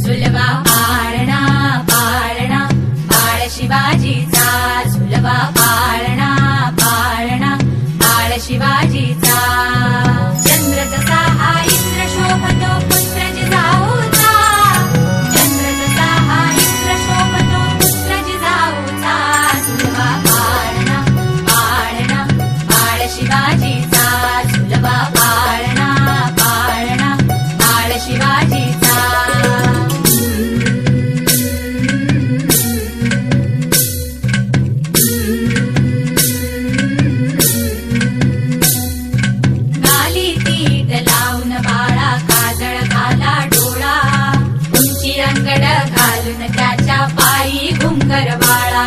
झुलवा पाळणा पाळणा बाळ शिवाजीचा, झुलवा पाळणा पाळणा बाळ शिवाजीचा. चंद्र जसा हा इंद्र शोभतो पुत्र जिजाऊचा, चंद्र जसा हा इंद्र शोभतो पुत्र जिजाऊचा. झुलवा पाळणा पाळणा बाळ शिवाजीचा, झुलवा पाळणा पाळणा बाळ शिवाजीचा. गाली तीट लावून बाळा काजळ घाला डोळा, उंची अंगड घालून त्याच्या पायी घुंगर बाळा.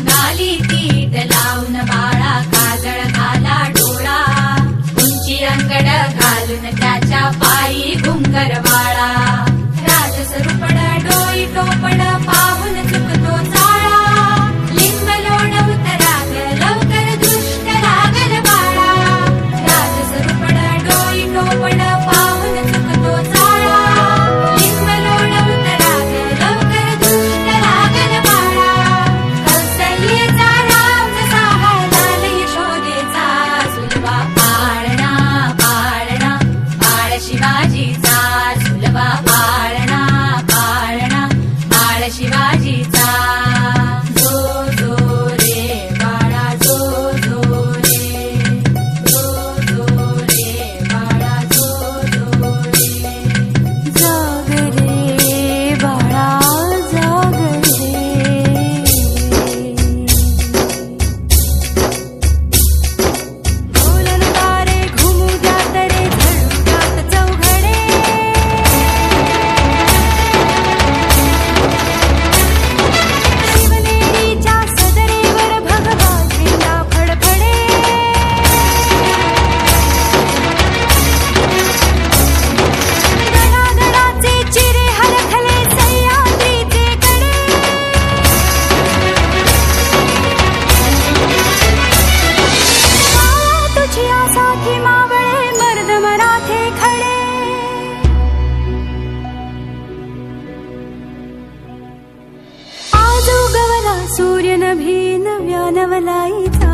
गाली तीट लावून बाळा काजळ घाला डोळा, उंची अंगड घालून त्याच्या पायी घुंगर बाळा. राजसरूपण डोई टोपण पाहून चुकतो चाळा, लिंब लोण उतराग लवकर दृष्ट लागल बाळा. राजसरूपण डोई टोपण पाहून चुकतो चाळा, लिंब लोण उतराग लवकर दृष्ट लागल बाळा. कौसल्येचा राम जसा हा लाल यशोदेचा, झुलवा पाळणा पाळणा बाळ शिवाजीचा, झुलवा पाळणा पाळणा बाळ शिवाजीचा. जो जो रे बाळा जो जो रे, जो जो रे बाळा जो जो रे. जाग रे बाळा जाग रे. बोलन तारे घुमू द्यात रे झळू द्यात चौघडे. शिवनेरीच्या सदरेवर भगवा झेंडा फडफडे. गडागडाचे चिरे हलखले सह्याद्रीचे कडे. तुझी आसाथी मावळे मर्द मराठे खडे. आज उगवला सूर्य नभी नव्या नवलाईचा.